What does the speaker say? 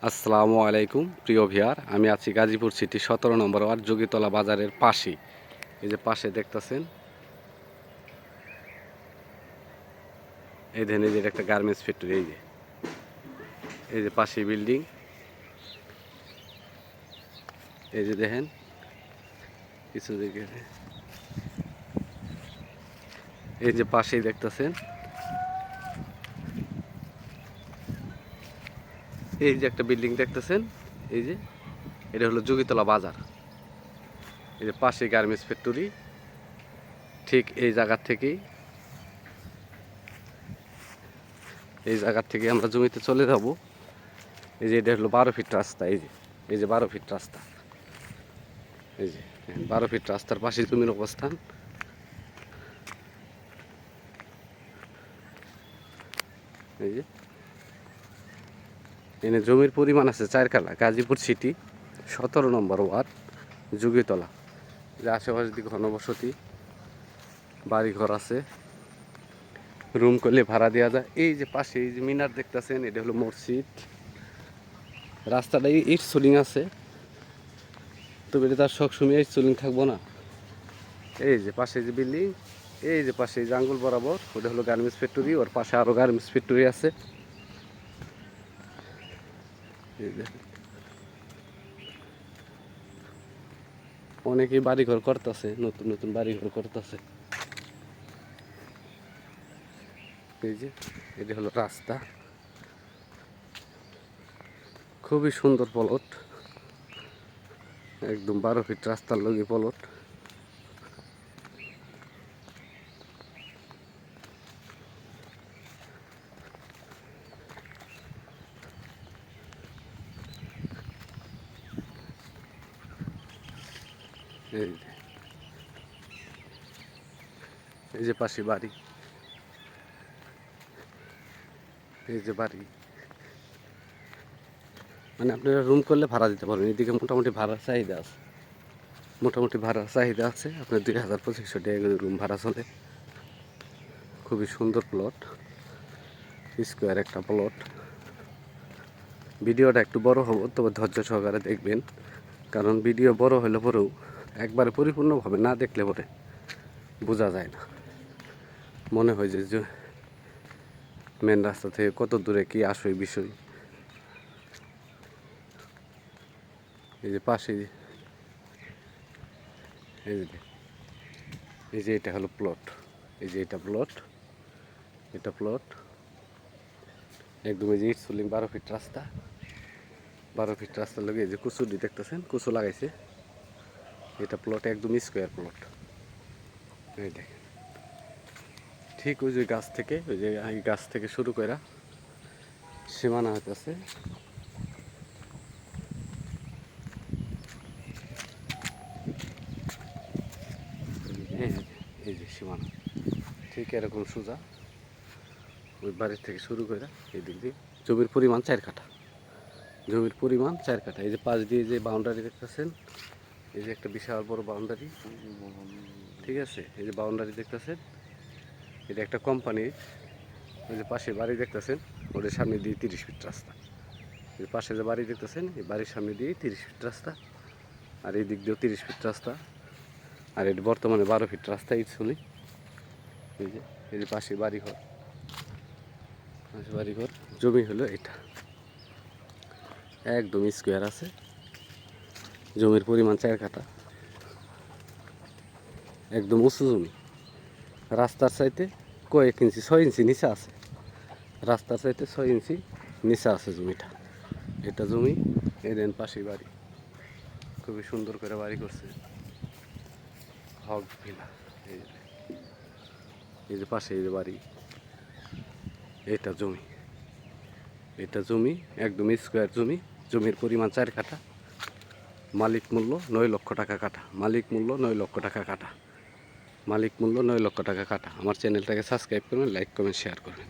আসসালামু আলাইকুম প্রিয় ভিয়ার, আমি আছি গাজীপুর সিটি 17 নম্বর ওয়ার্ড যোগীতলা বাজারের পাশে। এই যে পাশে দেখতেছেন, এই দেখেন, এই যে একটা গার্মেন্টস ফ্যাক্টরি। এই যে পাশে বিল্ডিং, এই যে দেখেন কিছু দিকে, এই যে পাশেই দেখতেছেন, এই যে একটা বিল্ডিং দেখতেছেন, এই যে এটা হলো যোগীতলা বাজার। এই যে পাশে গার্মেন্টস ফ্যাক্টরি, ঠিক এই জায়গার থেকেই আমরা জমিতে চলে যাব। এই যে এটা হলো 12 ফিট রাস্তা। এই যে 12 ফিট রাস্তা, এই যে 12 ফিট রাস্তার পাশে জমির অবস্থান। এই যে এনে জমির পরিমাণ আছে 4 কাঠা, গাজীপুর সিটি 17 নম্বর ওয়ার্ড যোগীতলা। যে আশেপাশে দিকে ঘনবসতি, বাড়িঘর আছে, রুম করলে ভাড়া দেওয়া যায়। এই যে পাশে এই যে মিনার দেখতেছেন, এটা হলো মসজিদ। রাস্তাটা ইট সোলিং আছে, তবে এটা তার সবসময় ইট সোলিং থাকবো না। এই যে পাশে যে বিল্ডিং, এই যে পাশে যে আঙ্গুল বরাবর, ওটা হলো গার্মেন্টস ফ্যাক্টরি। ওর পাশে আরও গার্মেন্টস ফ্যাক্টরি আছে। এই যে অনেকেই বাড়িঘর করতেছে, নতুন নতুন বাড়িঘর করতেছে। এই যে এটা হলো রাস্তা, খুবই সুন্দর প্লট, একদম 12 ফিট রাস্তার লগে প্লট। এই যে এই যে পাশে বাড়ি, এই যে বাড়ি, মানে আপনারা রুম করলে ভাড়া দিতে পারবেন। এদিকে মোটামুটি ভাড়ার চাহিদা আছে, আপনার 2,000-2,500 টাকা করে রুম ভাড়া চলে। খুবই সুন্দর প্লট, স্কোয়ার একটা প্লট। ভিডিওটা একটু বড় হবো, তবে ধৈর্য সহকারে দেখবেন, কারণ ভিডিও বড় হলে পরেও একবারে পরিপূর্ণভাবে না দেখলে পরে বোঝা যায় না। মনে হয় যে মেন রাস্তা থেকে কত দূরে কি আসবে বিষয়। এই যে পাশে, এই যে এটা হলো প্লট, এই যে এটা প্লট একদম। এই যে ইট সোলিং 12 ফিট রাস্তা, 12 ফিট রাস্তার লগে এই যে কুচুরি দেখতেছেন, কুচু লাগাইছে। এটা প্লট একদম স্কোয়ার প্লট। এই দেখেন, ঠিক ওই যে গাছ থেকে, ওই যে এই গাছ থেকে শুরু করে সীমানা হইতেছে। এই যে সীমানা ঠিক এরকম সোজা, ওই বাড়ির থেকে শুরু করে এই দিক দিয়ে জমির পরিমাণ 4 কাঠা, এই যে পাশ দিয়ে যে বাউন্ডারি দেখতেছেন, এই যে একটা বিশাল বড় বাউন্ডারি, ঠিক আছে। এই যে বাউন্ডারি দেখতেছেন, এটা একটা কোম্পানির। ওই যে পাশে বাড়ি দেখতেছেন, ওদের সামনে দিয়ে 30 ফিট রাস্তা। এই পাশে যে বাড়ি দেখতেছেন, এই বাড়ির সামনে দিয়ে 30 ফিট রাস্তা, আর এই দিক দিয়েও 30 ফিট রাস্তা। আর এটা বর্তমানে 12 ফিট রাস্তা ইট চলি। এই যে পাশে বাড়িঘর, জমি হলো এটা, একদম স্কোয়ার আছে। জমির পরিমাণ 4 কাঠা, একদম উঁচু জমি। রাস্তার চাইতে কয়েক ইঞ্চি, 6 ইঞ্চি নিচে আছে। রাস্তার চাইতে 6 ইঞ্চি নিচে আছে জমিটা। এটা জমি, এই দেন পাশে বাড়ি, খুবই সুন্দর করে বাড়ি করছে, হক ভিলা। এই যে পাশে এই যে বাড়ি, এটা জমি একদম স্কোয়ার জমি। জমির পরিমাণ 4 কাঠা, মালিক মূল্য 9 লক্ষ টাকা কাঠা, আমার চ্যানেলটাকে সাবস্ক্রাইব করবেন, লাইক কমেন্ট শেয়ার করবেন।